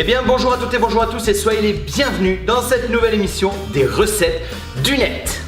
Eh bien bonjour à toutes et bonjour à tous et soyez les bienvenus dans cette nouvelle émission des recettes du net.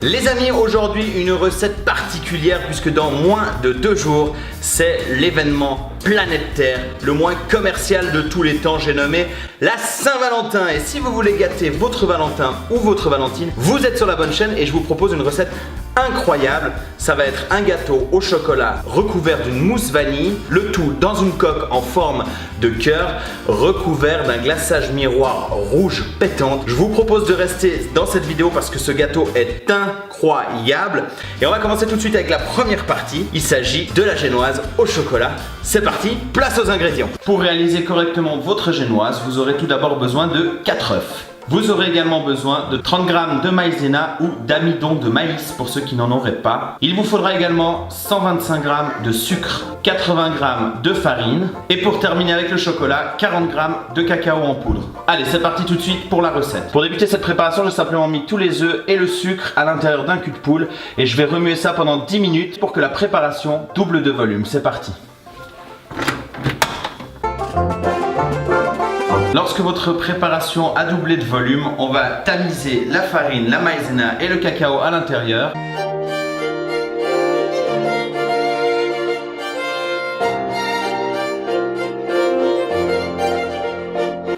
Les amis, aujourd'hui une recette particulière puisque dans moins de 2 jours, c'est l'événement Planète Terre, le moins commercial de tous les temps, j'ai nommé la Saint-Valentin. Et si vous voulez gâter votre Valentin ou votre Valentine, vous êtes sur la bonne chaîne et je vous propose une recette incroyable. Ça va être un gâteau au chocolat recouvert d'une mousse vanille, le tout dans une coque en forme de cœur, recouvert d'un glaçage miroir rouge pétante. Je vous propose de rester dans cette vidéo parce que ce gâteau est incroyable. Et on va commencer tout de suite avec la première partie. Il s'agit de la génoise au chocolat. C'est parti, place aux ingrédients. Pour réaliser correctement votre génoise, vous aurez tout d'abord besoin de 4 œufs. Vous aurez également besoin de 30 g de maïzena ou d'amidon de maïs pour ceux qui n'en auraient pas. Il vous faudra également 125 g de sucre, 80 g de farine et pour terminer avec le chocolat, 40 g de cacao en poudre. Allez, c'est parti tout de suite pour la recette. Pour débuter cette préparation, j'ai simplement mis tous les œufs et le sucre à l'intérieur d'un cul de poule et je vais remuer ça pendant 10 minutes pour que la préparation double de volume. C'est parti. Lorsque votre préparation a doublé de volume, on va tamiser la farine, la maïzena et le cacao à l'intérieur.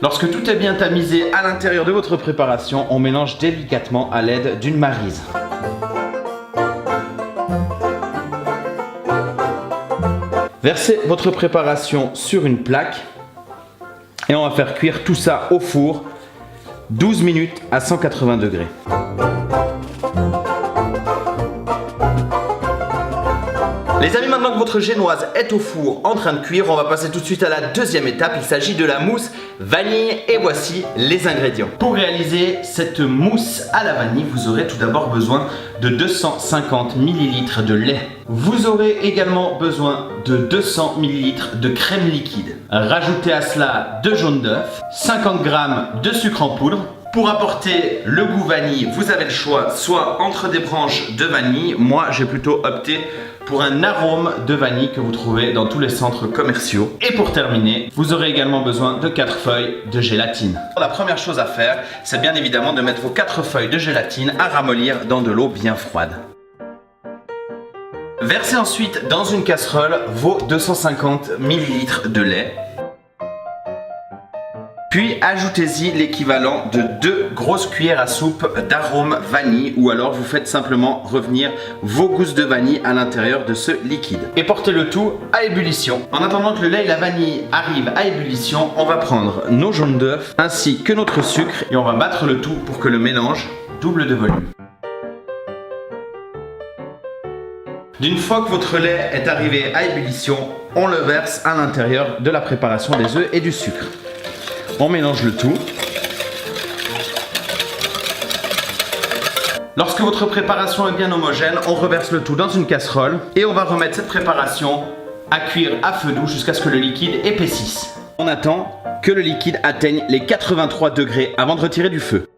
Lorsque tout est bien tamisé à l'intérieur de votre préparation, on mélange délicatement à l'aide d'une maryse. Versez votre préparation sur une plaque. Et on va faire cuire tout ça au four 12 minutes à 180 degrés. Les amis, maintenant que votre génoise est au four en train de cuire, on va passer tout de suite à la deuxième étape. Il s'agit de la mousse vanille et voici les ingrédients. Pour réaliser cette mousse à la vanille, vous aurez tout d'abord besoin de 250 ml de lait. Vous aurez également besoin de 200 ml de crème liquide. Rajoutez à cela 2 jaunes d'œufs, 50 g de sucre en poudre. Pour apporter le goût vanille, vous avez le choix soit entre des branches de vanille. Moi, j'ai plutôt opté pour un arôme de vanille que vous trouvez dans tous les centres commerciaux. Et pour terminer, vous aurez également besoin de 4 feuilles de gélatine. La première chose à faire, c'est bien évidemment de mettre vos 4 feuilles de gélatine à ramollir dans de l'eau bien froide. Versez ensuite dans une casserole vos 250 ml de lait. Puis ajoutez-y l'équivalent de 2 grosses cuillères à soupe d'arôme vanille ou alors vous faites simplement revenir vos gousses de vanille à l'intérieur de ce liquide. Et portez le tout à ébullition. En attendant que le lait et la vanille arrivent à ébullition, on va prendre nos jaunes d'œufs ainsi que notre sucre et on va battre le tout pour que le mélange double de volume. D'une fois que votre lait est arrivé à ébullition, on le verse à l'intérieur de la préparation des œufs et du sucre. On mélange le tout. Lorsque votre préparation est bien homogène, on reverse le tout dans une casserole et on va remettre cette préparation à cuire à feu doux jusqu'à ce que le liquide épaississe. On attend que le liquide atteigne les 83 degrés avant de retirer du feu.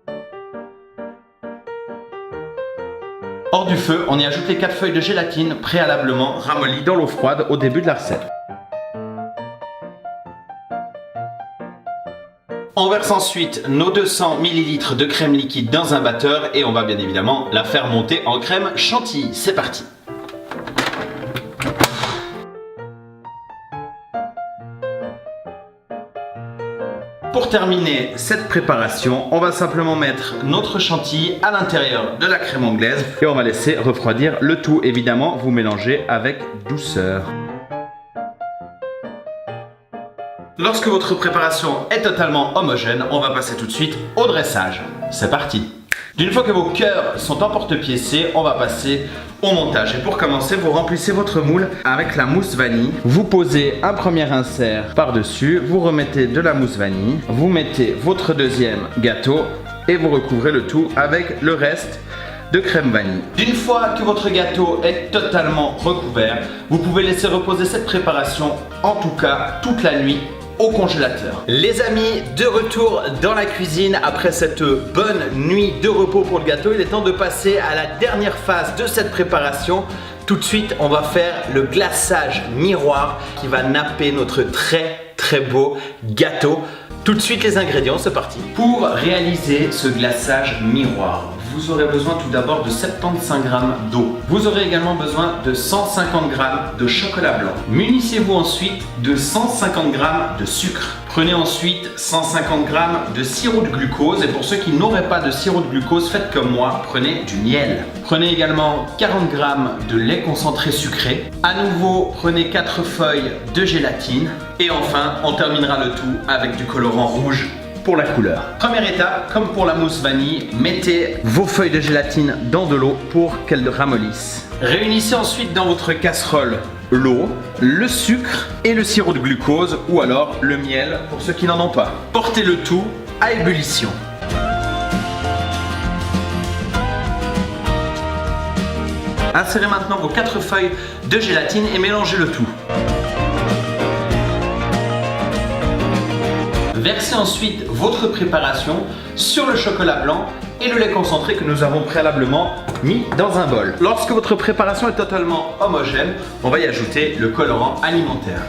Hors du feu, on y ajoute les 4 feuilles de gélatine préalablement ramollies dans l'eau froide au début de la recette. On verse ensuite nos 200 ml de crème liquide dans un batteur et on va bien évidemment la faire monter en crème chantilly. C'est parti! Pour terminer cette préparation, on va simplement mettre notre chantilly à l'intérieur de la crème anglaise et on va laisser refroidir le tout. Évidemment, vous mélangez avec douceur. Lorsque votre préparation est totalement homogène, on va passer tout de suite au dressage. C'est parti! D'une fois que vos cœurs sont en porte-piécés, on va passer au montage. Et pour commencer, vous remplissez votre moule avec la mousse vanille. Vous posez un premier insert par-dessus, vous remettez de la mousse vanille, vous mettez votre deuxième gâteau et vous recouvrez le tout avec le reste de crème vanille. D'une fois que votre gâteau est totalement recouvert, vous pouvez laisser reposer cette préparation, en tout cas toute la nuit, au congélateur. Les amis, de retour dans la cuisine après cette bonne nuit de repos pour le gâteau, il est temps de passer à la dernière phase de cette préparation. Tout de suite, on va faire le glaçage miroir qui va napper notre très beau gâteau. Tout de suite les ingrédients, c'est parti. Pour réaliser ce glaçage miroir, vous aurez besoin tout d'abord de 75 g d'eau. Vous aurez également besoin de 150 g de chocolat blanc. Munissez-vous ensuite de 150 g de sucre. Prenez ensuite 150 g de sirop de glucose et pour ceux qui n'auraient pas de sirop de glucose, faites comme moi, prenez du miel. Prenez également 40 g de lait concentré sucré. À nouveau, prenez 4 feuilles de gélatine. Et enfin, on terminera le tout avec du colorant rouge pour la couleur. Première étape, comme pour la mousse vanille, mettez vos feuilles de gélatine dans de l'eau pour qu'elles ramollissent. Réunissez ensuite dans votre casserole l'eau, le sucre et le sirop de glucose ou alors le miel pour ceux qui n'en ont pas. Portez le tout à ébullition. Insérez maintenant vos 4 feuilles de gélatine et mélangez le tout. Versez ensuite votre préparation sur le chocolat blanc et le lait concentré que nous avons préalablement mis dans un bol. Lorsque votre préparation est totalement homogène, on va y ajouter le colorant alimentaire.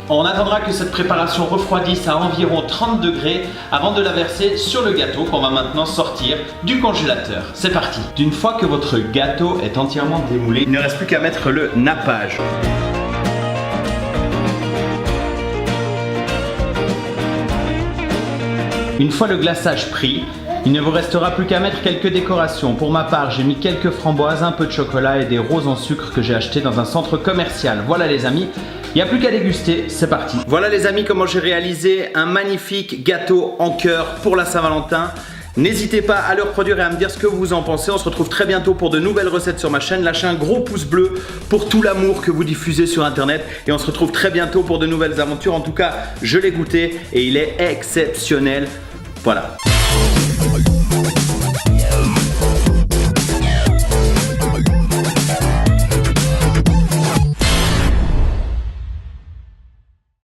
On attendra que cette préparation refroidisse à environ 30 degrés avant de la verser sur le gâteau qu'on va maintenant sortir du congélateur. C'est parti! Une fois que votre gâteau est entièrement démoulé, il ne reste plus qu'à mettre le nappage. Une fois le glaçage pris, il ne vous restera plus qu'à mettre quelques décorations. Pour ma part, j'ai mis quelques framboises, un peu de chocolat et des roses en sucre que j'ai acheté dans un centre commercial. Voilà les amis, il n'y a plus qu'à déguster, c'est parti. Voilà les amis comment j'ai réalisé un magnifique gâteau en cœur pour la Saint-Valentin. N'hésitez pas à le reproduire et à me dire ce que vous en pensez. On se retrouve très bientôt pour de nouvelles recettes sur ma chaîne. Lâchez un gros pouce bleu pour tout l'amour que vous diffusez sur internet. Et on se retrouve très bientôt pour de nouvelles aventures. En tout cas, je l'ai goûté et il est exceptionnel. Voilà.